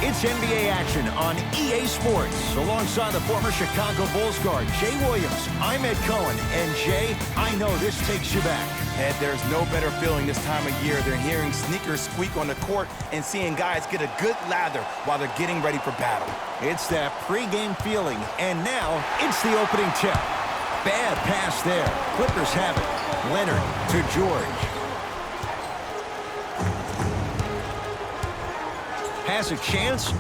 It's NBA action on EA Sports. Alongside the former Chicago Bulls guard, Jay Williams, I'm Ed Cohen. And Jay, I know this takes you back. Ed, there's no better feeling this time of year than hearing sneakers squeak on the court and seeing guys get a good lather while they're getting ready for battle. It's that pregame feeling, and now it's the opening tip. Bad pass there. Clippers have it. Leonard to George. Has a chance,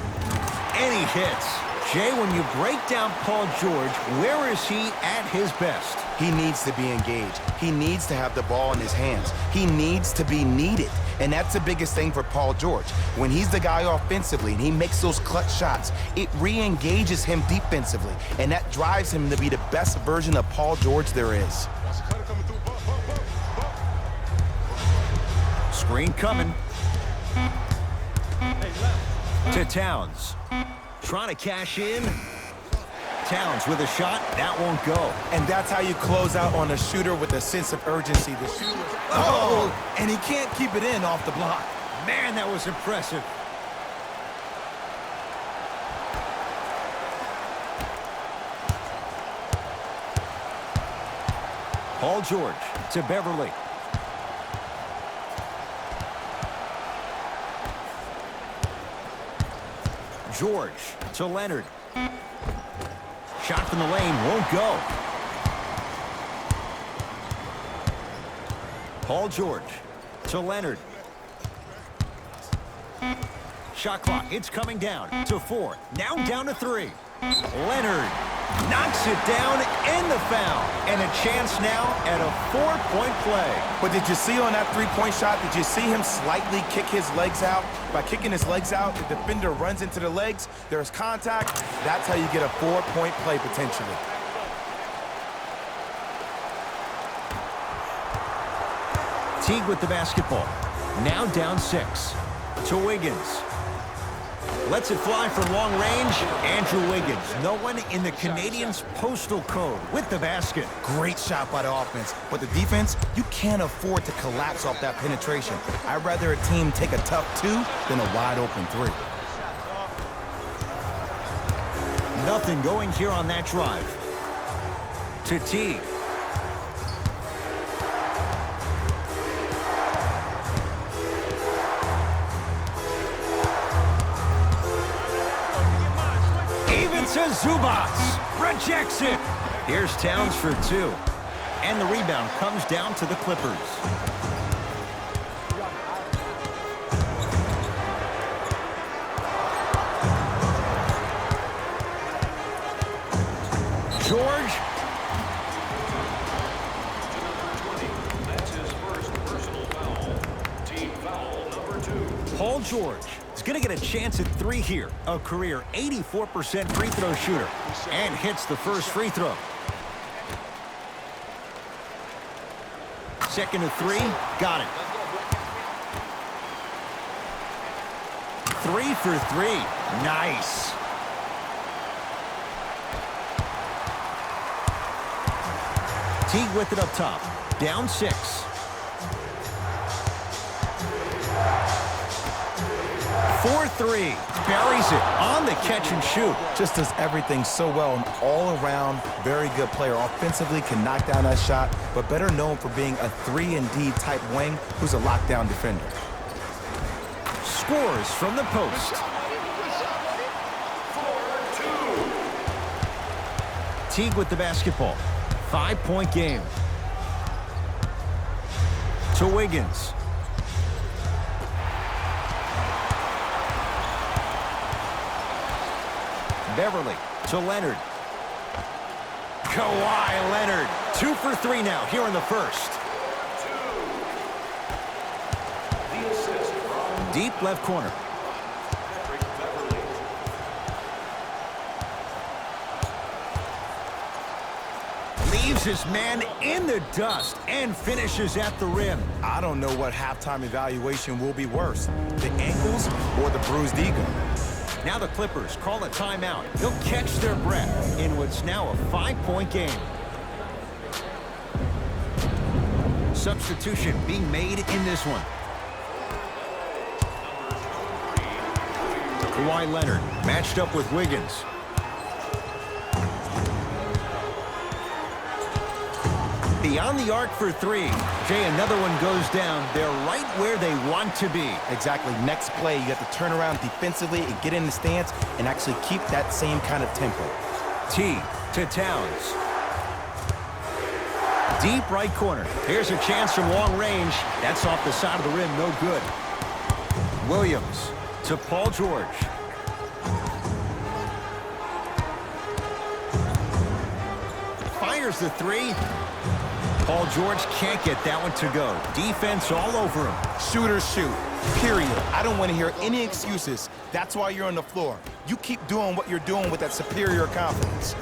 and he hits. Jay, when you break down Paul George, where is he at his best? He needs to be engaged. He needs to have the ball in his hands. He needs to be needed. And that's the biggest thing for Paul George. When he's the guy offensively and he makes those clutch shots, it re-engages him defensively. And that drives him to be the best version of Paul George there is. Screen coming. To Towns. Trying to cash in. Towns with a shot. That won't go. And that's how you close out on a shooter with a sense of urgency. The shooter. Oh! And he can't keep it in off the block. Man, that was impressive. Paul George to Beverly. George to Leonard. Shot from the lane won't go. Paul George to Leonard. Shot clock, it's coming down to 4. Now down to 3. Leonard knocks it down and the foul. And a chance now at a 4-point play. But did you see on that three-point shot, did you see him slightly kick his legs out? By kicking his legs out, the defender runs into the legs, there's contact. That's how you get a 4-point play potentially. Teague with the basketball. Now down 6. To Wiggins. Lets it fly from long range. Andrew Wiggins. No one in the Canadians' postal code with the basket. Great shot by the offense. But the defense, you can't afford to collapse off that penetration. I'd rather a team take a tough 2 than a wide open 3. Nothing going here on that drive. To Teague. To Zubats. Rejects it. Here's Towns for 2. And the rebound comes down to the Clippers. George. That's his first personal foul. Team foul number 2. Paul George. Going to get a chance at 3 here. A career 84% free throw shooter. And hits the first free throw. Second to 3. Got it. 3 for 3. Nice. Teague with it up top. Down 6. 4-3. Buries it on the catch and shoot. Just does everything so well. An all-around, very good player. Offensively can knock down that shot, but better known for being a 3-and-D type wing who's a lockdown defender. Scores from the post. 4-2. Teague with the basketball. 5-point game. To Wiggins. Beverly to Leonard. Kawhi Leonard. 2 for 3 now here in the first. Deep left corner. Leaves his man in the dust and finishes at the rim. I don't know what halftime evaluation will be worse, the ankles or the bruised ego. Now the Clippers call a timeout. They'll catch their breath in what's now a 5-point game. Substitution being made in this one. Kawhi Leonard matched up with Wiggins. Beyond the arc for three. Jay, another one goes down. They're right where they want to be. Exactly. Next play, you have to turn around defensively and get in the stance and actually keep that same kind of tempo. T to Towns. Deep right corner. Here's a chance from long range. That's off the side of the rim. No good. Williams to Paul George. Fires the three. Paul George can't get that one to go. Defense all over him. Shooters shoot, period. I don't want to hear any excuses. That's why you're on the floor. You keep doing what you're doing with that superior confidence.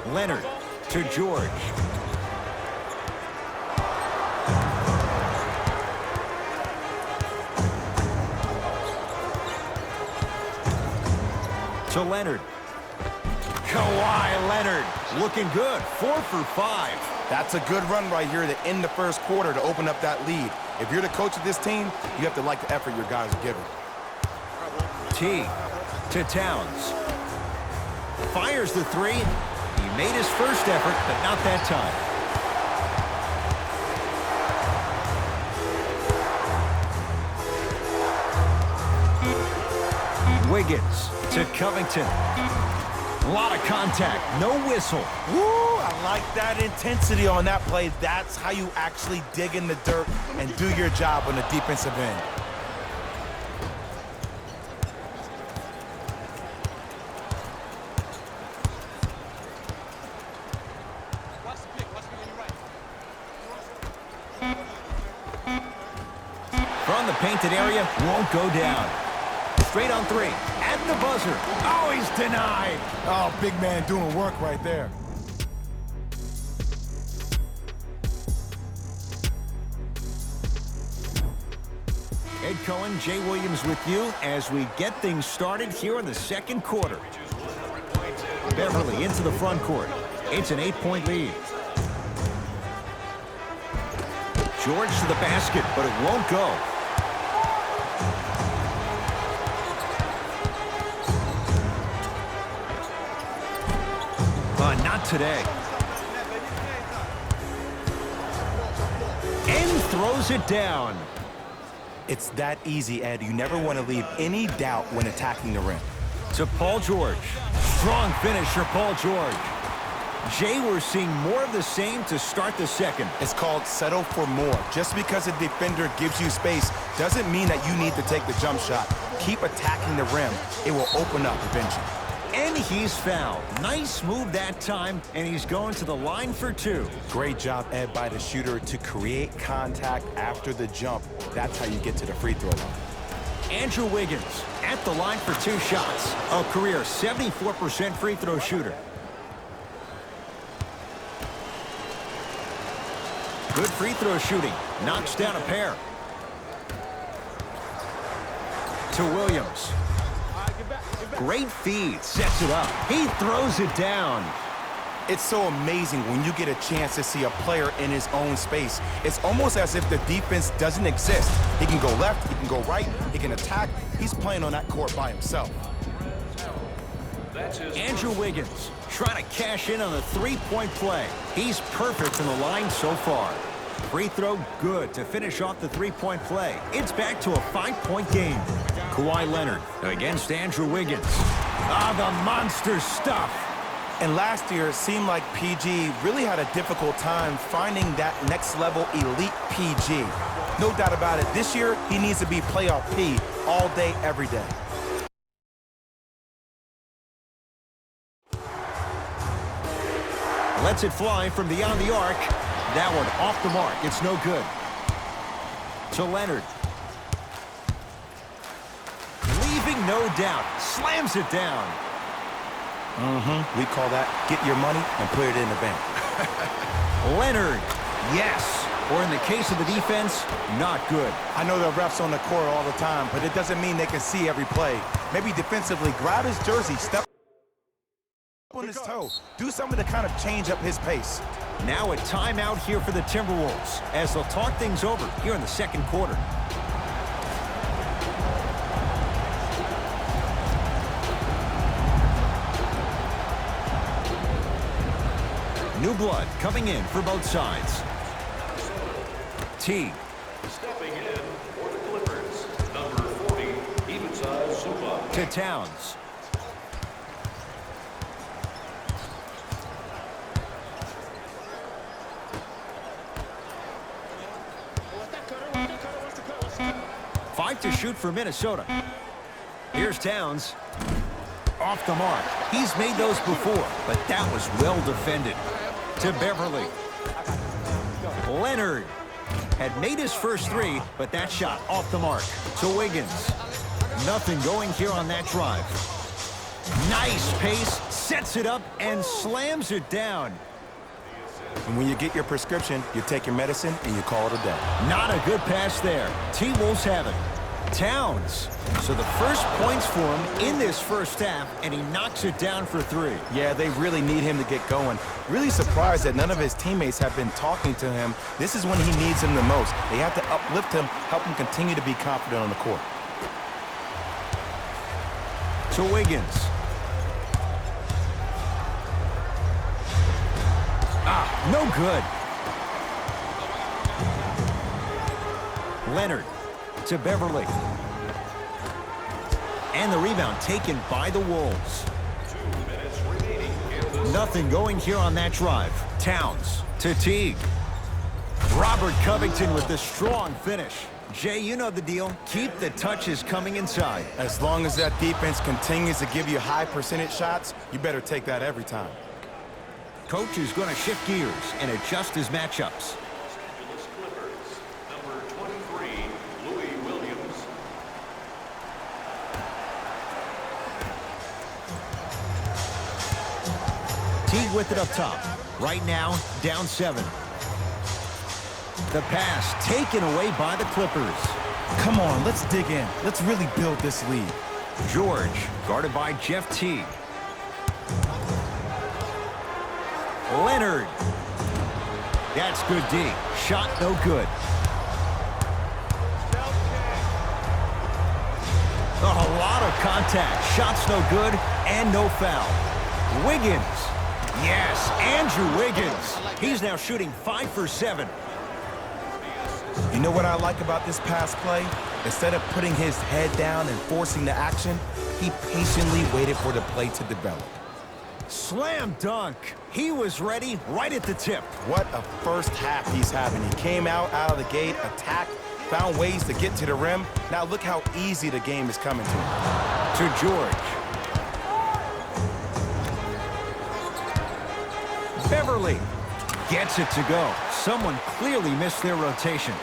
Leonard to George. To Leonard. Kawhi Leonard looking good. 4 for 5. That's a good run right here to end the first quarter to open up that lead. If you're the coach of this team, you have to like the effort your guys are giving. T to Towns. Fires the three. He made his first effort, but not that time. Wiggins to Covington. A lot of contact, no whistle. Woo, I like that intensity on that play. That's how you actually dig in the dirt and do your job on the defensive end. From the painted area, won't go down. Straight on three. At the buzzer. Oh, he's denied. Oh, big man doing work right there. Ed Cohen, Jay Williams with you as we get things started here in the second quarter. Beverly into the front court. It's an 8-point lead. George to the basket, but it won't go. Not today. And throws it down. It's that easy, Ed. You never want to leave any doubt when attacking the rim. To Paul George. Strong finisher, Paul George. Jay, we're seeing more of the same to start the second. It's called settle for more. Just because a defender gives you space doesn't mean that you need to take the jump shot. Keep attacking the rim. It will open up eventually. And he's fouled. Nice move that time, and he's going to the line for two. Great job, Ed, by the shooter to create contact after the jump. That's how you get to the free throw line. Andrew Wiggins at the line for 2 shots. A career 74% free throw shooter. Good free throw shooting. Knocks down a pair. To Williams. Great feed. Sets it up. He throws it down. It's so amazing when you get a chance to see a player in his own space. It's almost as if the defense doesn't exist. He can go left, he can go right, he can attack. He's playing on that court by himself. Andrew Wiggins trying to cash in on a 3-point play. He's perfect from the line so far. Free throw good to finish off the 3-point play. It's back to a 5-point game. Kawhi Leonard against Andrew Wiggins. The monster stuff. And last year, it seemed like PG really had a difficult time finding that next level elite PG. No doubt about it, this year, he needs to be playoff P all day, every day. Lets it fly from beyond the arc. That one off the mark. It's no good. To Leonard. Leaving no doubt. Slams it down. We call that get your money and put it in the bank. Leonard. Yes. Or in the case of the defense, not good. I know the refs on the court all the time, but it doesn't mean they can see every play. Maybe defensively, grab his jersey, step on his toe, do something to kind of change up his pace. Now a timeout here for the Timberwolves as they'll talk things over here in the second quarter. New blood coming in for both sides. Teague. Stepping in for the Clippers, number 40, Ibn Zubac. To Towns. Five to shoot for Minnesota. Here's Towns. Off the mark. He's made those before, but that was well defended. To Beverly. Leonard had made his first three, but that shot off the mark. To Wiggins. Nothing going here on that drive. Nice pace, sets it up, and slams it down. And when you get your prescription, you take your medicine and you call it a day. Not a good pass there. T-Wolves have it. Towns. So the first points for him in this first half, and he knocks it down for three. Yeah, they really need him to get going. Really surprised that none of his teammates have been talking to him. This is when he needs him the most. They have to uplift him, help him continue to be confident on the court. To Wiggins. No good. Leonard to Beverly. And the rebound taken by the Wolves. 2 minutes remaining in this. Nothing going here on that drive. Towns to Teague. Robert Covington with the strong finish. Jay, you know the deal. Keep the touches coming inside. As long as that defense continues to give you high percentage shots, you better take that every time. Coach is going to shift gears and adjust his matchups. Los Angeles Clippers, number 23, Louis Williams. Teague with it up top. Right now, down 7. The pass taken away by the Clippers. Come on, let's dig in. Let's really build this lead. George, guarded by Jeff Teague. Leonard. That's good D. Shot no good. A lot of contact. Shots no good and no foul. Wiggins. Yes, Andrew Wiggins. He's now shooting 5 for 7. You know what I like about this pass play? Instead of putting his head down and forcing the action, he patiently waited for the play to develop. Slam dunk. He was ready right at the tip. What a first half he's having. He came out of the gate, attacked, found ways to get to the rim. Now look how easy the game is coming to him. To George. Beverly gets it to go. Someone clearly missed their rotation.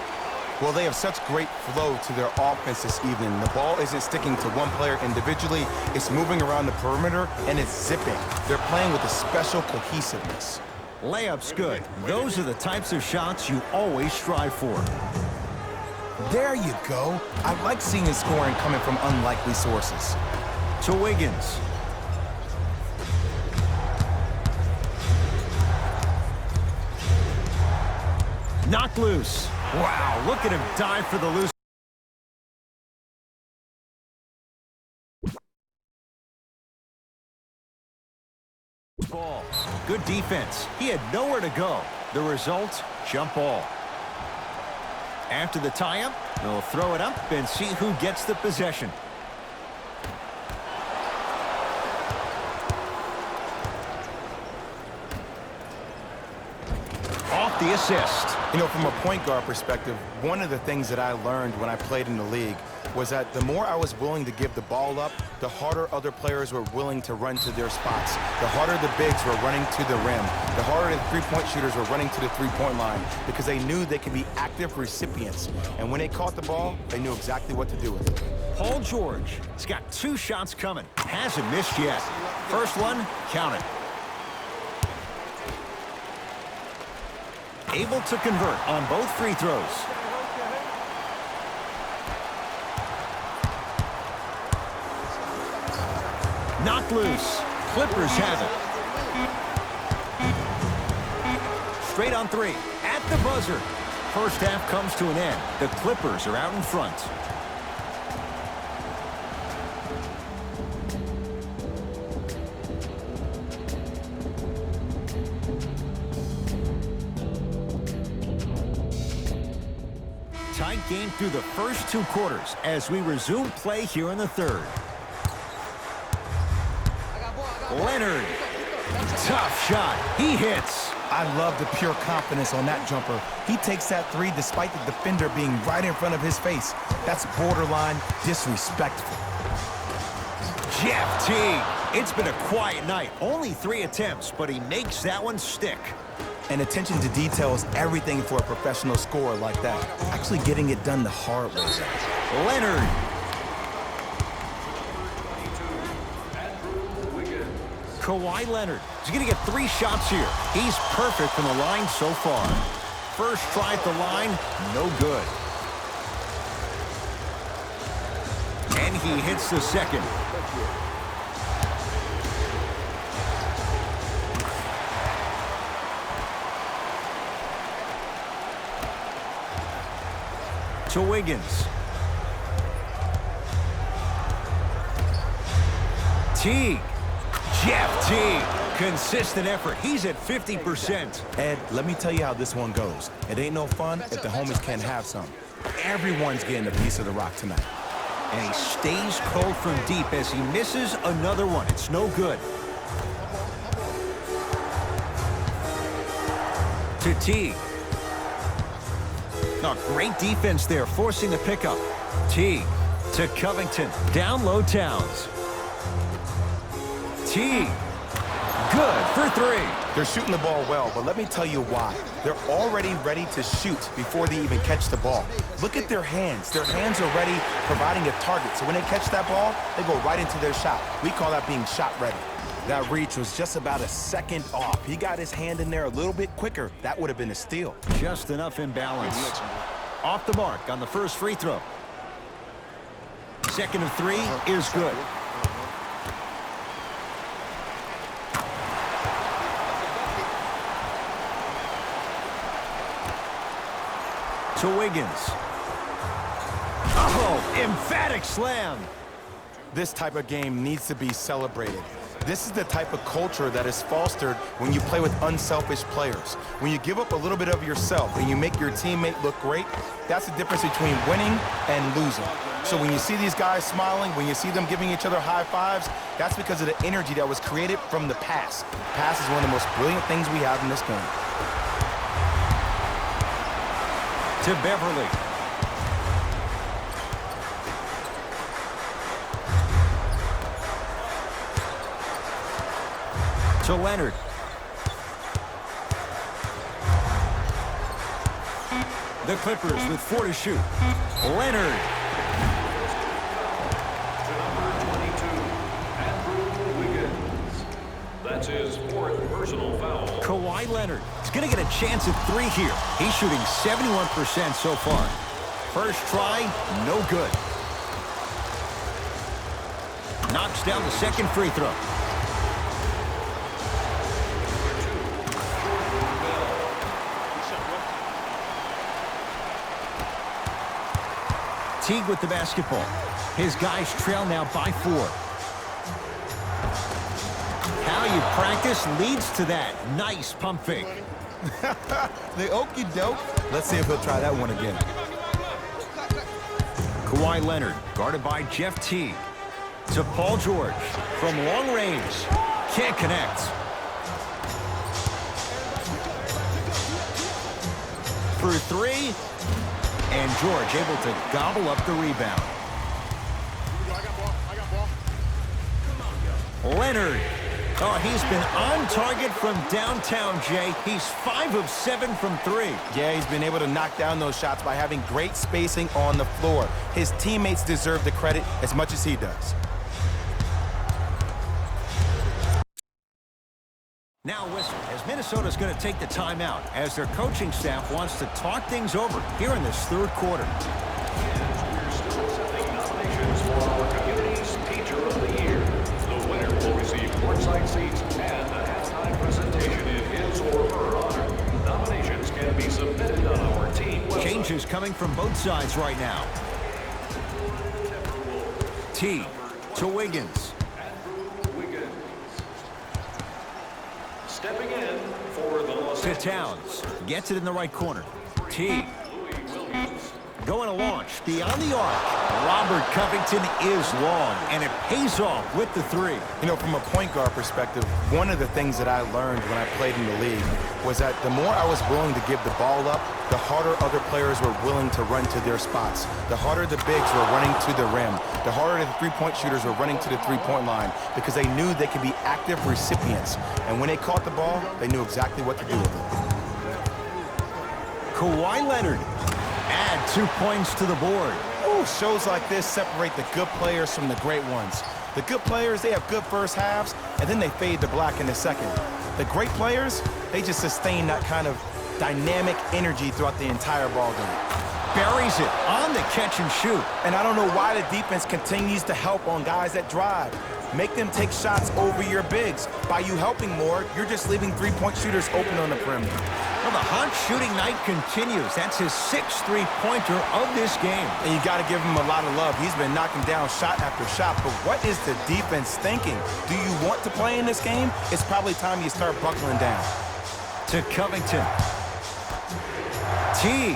Well, they have such great flow to their offense this evening. The ball isn't sticking to one player individually. It's moving around the perimeter, and it's zipping. They're playing with a special cohesiveness. Layup's good. Those are the types of shots you always strive for. There you go. I like seeing his scoring coming from unlikely sources. To Wiggins. Knocked loose. Wow, look at him dive for the loose ball. Good defense. He had nowhere to go. The result, jump ball. After the tie-up, they'll throw it up and see who gets the possession. Off the assist. You know, from a point guard perspective, one of the things that I learned when I played in the league was that the more I was willing to give the ball up, the harder other players were willing to run to their spots. The harder the bigs were running to the rim. The harder the three-point shooters were running to the three-point line because they knew they could be active recipients. And when they caught the ball, they knew exactly what to do with it. Paul George has got 2 shots coming. Hasn't missed yet. First one, count it. Able to convert on both free throws. Knocked loose. Clippers have it. Straight on 3. At the buzzer. First half comes to an end. The Clippers are out in front. game through the first 2 quarters as we resume play here in the third. Leonard. Tough shot. He hits. I love the pure confidence on that jumper. He takes that three despite the defender being right in front of his face. That's borderline disrespectful. Jeff Teague. It's been a quiet night. Only 3 attempts, but he makes that one stick. And attention to detail is everything for a professional scorer like that. Actually getting it done the hard way. Leonard. Kawhi Leonard. He's going to get 3 shots here. He's perfect from the line so far. First try at the line, no good. And he hits the second. To Wiggins. Teague. Jeff Teague. Consistent effort. He's at 50%. Ed, let me tell you how this one goes. It ain't no fun if the homies can't have some. Everyone's getting a piece of the rock tonight. And he stays cold from deep as he misses another one. It's no good. To Teague. Oh, great defense there, forcing the pickup. Teague to Covington. Down low Towns. Teague. Good for 3. They're shooting the ball well, but let me tell you why. They're already ready to shoot before they even catch the ball. Look at their hands. Their hands are ready, providing a target. So when they catch that ball, they go right into their shot. We call that being shot ready. That reach was just about a second off. He got his hand in there a little bit quicker. That would have been a steal. Just enough imbalance. Off the mark on the first free throw. Second of 3 is good. To Wiggins. Oh, emphatic slam. This type of game needs to be celebrated. This is the type of culture that is fostered when you play with unselfish players. When you give up a little bit of yourself and you make your teammate look great, that's the difference between winning and losing. So when you see these guys smiling, when you see them giving each other high fives, that's because of the energy that was created from the pass. Pass is one of the most brilliant things we have in this game. To Beverly. To Leonard. The Clippers with 4 to shoot. Leonard. To number 22, Andrew Wiggins. That's his 4th personal foul. Kawhi Leonard is going to get a chance at 3 here. He's shooting 71% so far. First try, no good. Knocks down the second free throw. Teague with the basketball. His guys trail now by 4. How you practice leads to that. Nice pump fake. The okie doke. Let's see if he'll try that one again. Kawhi Leonard guarded by Jeff Teague. To Paul George from long range. Can't connect. For 3. And George able to gobble up the rebound. Leonard. Oh, he's been on target from downtown, Jay. He's 5 of 7 from 3. Yeah, he's been able to knock down those shots by having great spacing on the floor. His teammates deserve the credit as much as he does. Now whistle as Minnesota's going to take the timeout as their coaching staff wants to talk things over here in this third quarter. We're still accepting nominations for our community's Teacher of the Year. The winner will receive courtside seats and a halftime presentation in his or her honor. Nominations can be submitted on our team website. Changes coming from both sides right now. T to Wiggins. Stepping in for the Los To Angeles Towns. Gets it in the right corner. T. going to launch beyond the arc. Robert Covington is long, and it pays off with the three. You know, from a point guard perspective, one of the things that I learned when I played in the league was that the more I was willing to give the ball up, the harder other players were willing to run to their spots. The harder the bigs were running to the rim. The harder the three-point shooters were running to the three-point line because they knew they could be active recipients. And when they caught the ball, they knew exactly what to do with it. Kawhi Leonard add 2 points to the board. Ooh, shows like this separate the good players from the great ones. The good players, they have good first halves, and then they fade to black in the second. The great players, they just sustain that kind of dynamic energy throughout the entire ball game. Buries it on the catch and shoot. And I don't know why the defense continues to help on guys that drive. Make them take shots over your bigs. By you helping more, you're just leaving three-point shooters open on the perimeter. Well, the hot shooting night continues. That's his 6th three-pointer of this game. And you got to give him a lot of love. He's been knocking down shot after shot. But what is the defense thinking? Do you want to play in this game? It's probably time you start buckling down. To Covington. T.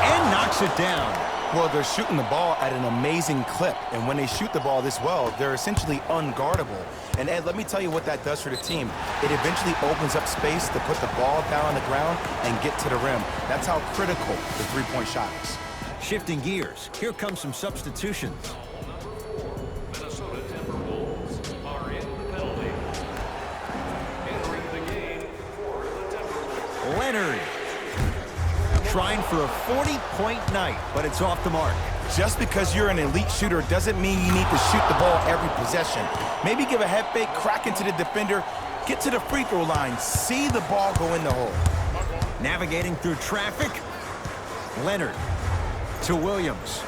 And knocks it down. Well, they're shooting the ball at an amazing clip. And when they shoot the ball this well, they're essentially unguardable. And Ed, let me tell you what that does for the team. It eventually opens up space to put the ball down on the ground and get to the rim. That's how critical the three-point shot is. Shifting gears, here comes some substitutions. Minnesota Timberwolves are in the penalty. Entering the game for the Timberwolves. Leonard. Trying for a 40-point night, but it's off the mark. Just because you're an elite shooter doesn't mean you need to shoot the ball every possession. Maybe give a head fake, crack into the defender, get to the free throw line, see the ball go in the hole. Navigating through traffic. Leonard to Williams.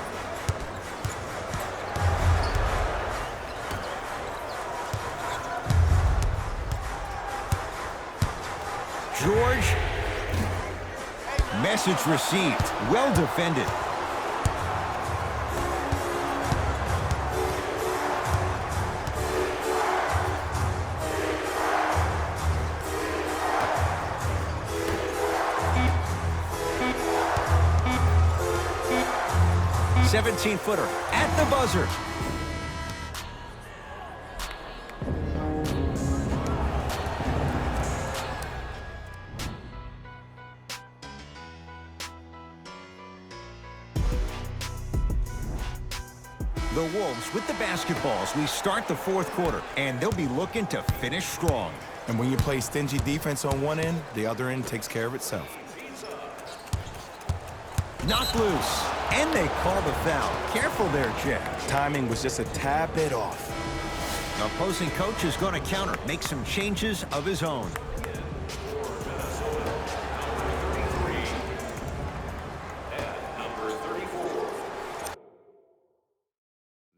George. Message received. Well defended. Seventeen-footer at the buzzer. The Wolves with the basketballs. We start the fourth quarter, and they'll be looking to finish strong. And when you play stingy defense on one end, the other end takes care of itself. Knocked loose, and they call the foul. Careful there, Jay. Timing was just a tad bit off. Opposing coach is going to counter, make some changes of his own.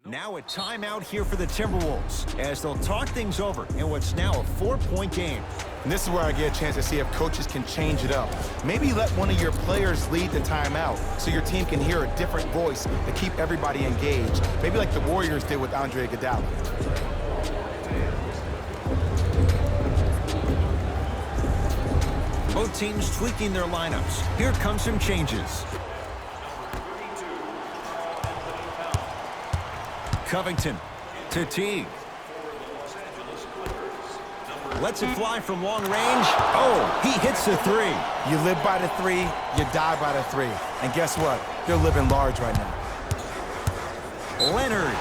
Now a timeout here for the Timberwolves as they'll talk things over in what's now a 4-point game. And this is where I get a chance to see if coaches can change it up. Maybe let one of your players lead the timeout so your team can hear a different voice to keep everybody engaged. Maybe like the Warriors did with Andre Iguodala. Both teams tweaking their lineups. Here come some changes. Covington to Teague. Lets it fly from long range. Oh, he hits the three. You live by the three, you die by the three. And guess what? They're living large right now. Leonard.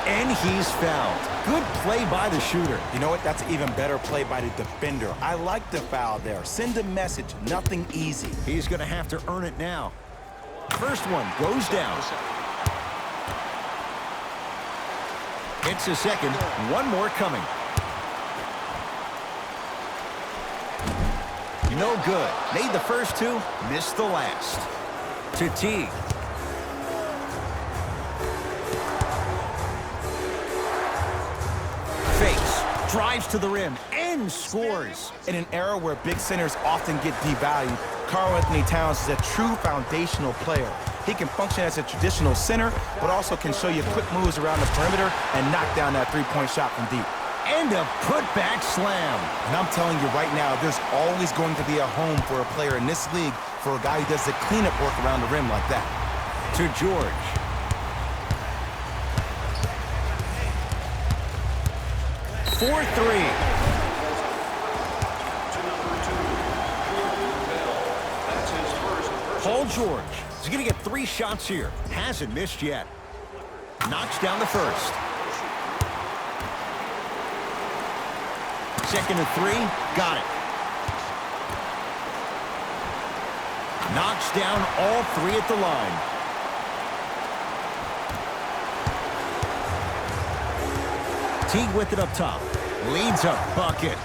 And he's fouled. Good play by the shooter. You know what? That's an even better play by the defender. I like the foul there. Send a message. Nothing easy. He's going to have to earn it now. First one goes down. Hits a second. One more coming. No good. Made the first two, missed the last. To Teague. Fakes, drives to the rim, and scores. In an era where big centers often get devalued, Karl Anthony Towns is a true foundational player. He can function as a traditional center, but also can show you quick moves around the perimeter and knock down that three-point shot from deep. And a putback slam. And I'm telling you right now, there's always going to be a home for a player in this league for a guy who does the cleanup work around the rim like that. To George. For three. Paul George is going to get 3 shots here. Hasn't missed yet. Knocks down the first. Second and 3. Got it. Knocks down all 3 at the line. Teague with it up top. Leads a bucket.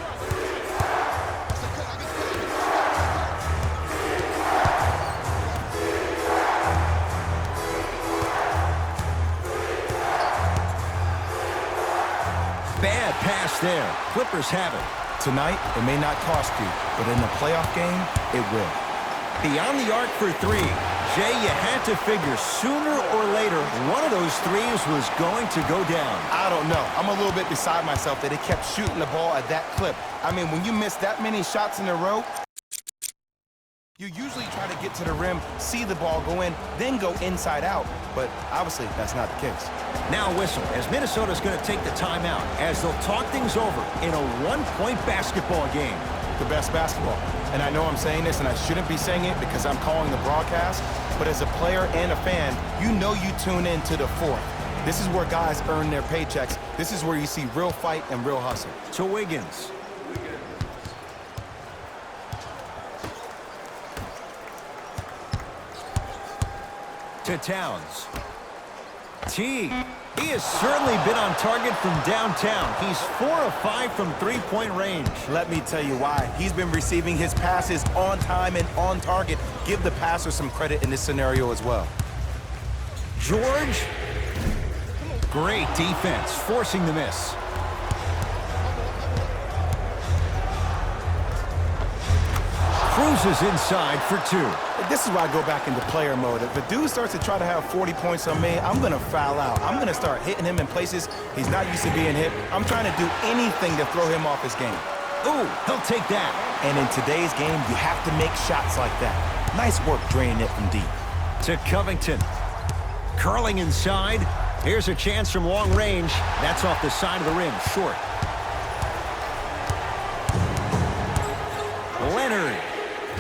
Bad pass there. Clippers have it. Tonight, it may not cost you, but in the playoff game, it will. Beyond the arc for 3. Jay, you had to figure sooner or later one of those threes was going to go down. I don't know. I'm a little bit beside myself that he kept shooting the ball at that clip. I mean, when you miss that many shots in a row, you usually try to get to the rim, see the ball go in, then go inside out. But obviously, that's not the case. Now whistle as Minnesota's going to take the timeout as they'll talk things over in a one-point basketball game. The best basketball. And I know I'm saying this, and I shouldn't be saying it because I'm calling the broadcast, but as a player and a fan, you know you tune in to the fourth. This is where guys earn their paychecks. This is where you see real fight and real hustle. To Wiggins. To Towns. Teague. He has certainly been on target from downtown. He's 4 of 5 from three-point range. Let me tell you why. He's been receiving his passes on time and on target. Give the passer some credit in this scenario as well. George. Great defense, forcing the miss. Cruises inside for 2. This is why I go back into player mode. If a dude starts to try to have 40 points on me, I'm going to foul out. I'm going to start hitting him in places he's not used to being hit. I'm trying to do anything to throw him off his game. Ooh, he'll take that. And in today's game, you have to make shots like that. Nice work draining it from deep. To Covington. Curling inside. Here's a chance from long range. That's off the side of the rim, short. Leonard.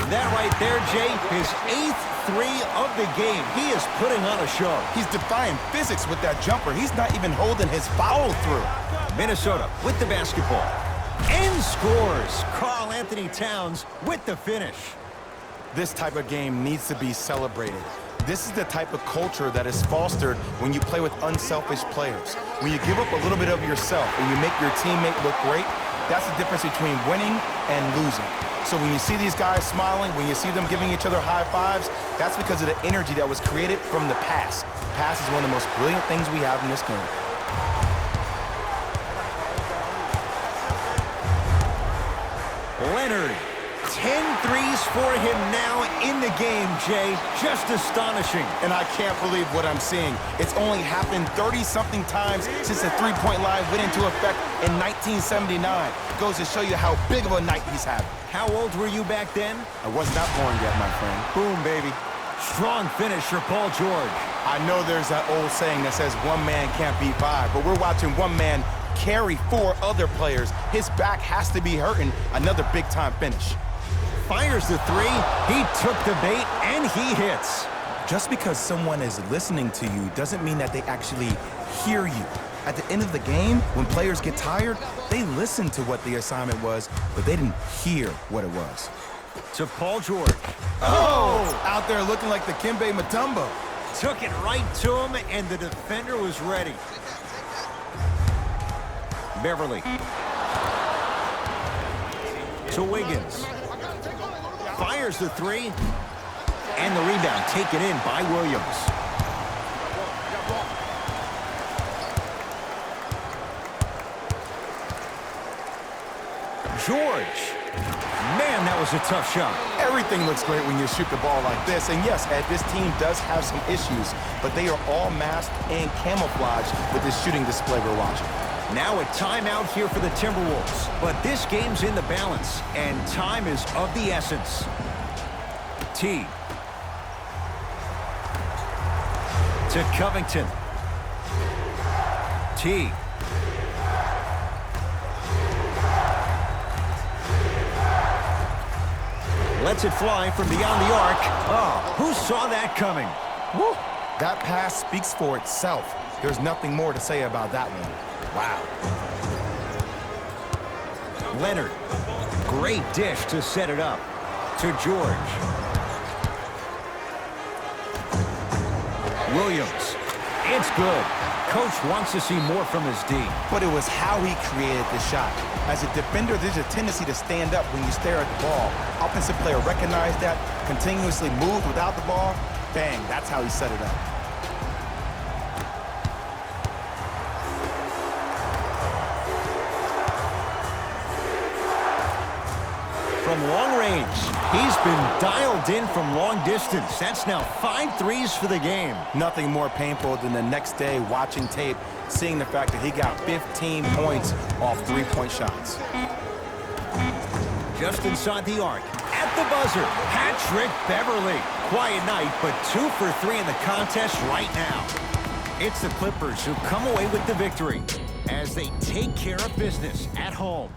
That right there, Jay, his 8th 3 of the game. He is putting on a show. He's defying physics with that jumper. He's not even holding his foul through. Minnesota with the basketball. And scores. Karl Anthony Towns with the finish. This type of game needs to be celebrated. This is the type of culture that is fostered when you play with unselfish players. When you give up a little bit of yourself and you make your teammate look great, that's the difference between winning and losing. So when you see these guys smiling, when you see them giving each other high fives, that's because of the energy that was created from the pass. Pass is one of the most brilliant things we have in this game. Leonard. 10 threes for him now in the game, Jay. Just astonishing. And I can't believe what I'm seeing. It's only happened 30-something times since the three-point line went into effect in 1979. Goes to show you how big of a night he's having. How old were you back then? I was not born yet, my friend. Boom, baby. Strong finish for Paul George. I know there's that old saying that says one man can't beat 5, but we're watching one man carry 4 other players. His back has to be hurting. Another big-time finish. Fires the 3. He took the bait, and he hits. Just because someone is listening to you doesn't mean that they actually hear you. At the end of the game, when players get tired, they listen to what the assignment was, but they didn't hear what it was. To Paul George. Oh! Out there looking like the Kimbe Mutombo. Took it right to him, and the defender was ready. Beverly. To Wiggins. Fires the 3. And the rebound taken in by Williams. George. Man, that was a tough shot. Everything looks great when you shoot the ball like this. And yes, Ed, this team does have some issues, but they are all masked and camouflaged with this shooting display we're watching. Now a timeout here for the Timberwolves. But this game's in the balance, and time is of the essence. T. To Covington. T. Lets it fly from beyond the arc. Oh, who saw that coming? Woo. That pass speaks for itself. There's nothing more to say about that one. Wow. Leonard. Great dish to set it up. To George. Williams. It's good. Coach wants to see more from his D. But it was how he created the shot. As a defender, there's a tendency to stand up when you stare at the ball. Offensive player recognized that, continuously moved without the ball. Bang, that's how he set it up. From long range, he's been dialed in from long distance. That's now 5 threes for the game. Nothing more painful than the next day watching tape, seeing the fact that he got 15 points off three-point shots. Just inside the arc. At the buzzer. Hat-trick Beverly. Quiet night, but 2 for 3 in the contest right now. It's the Clippers who come away with the victory as they take care of business at home.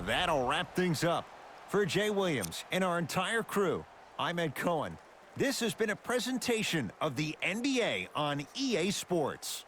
That'll wrap things up. For Jay Williams and our entire crew, I'm Ed Cohen. This has been a presentation of the NBA on EA Sports.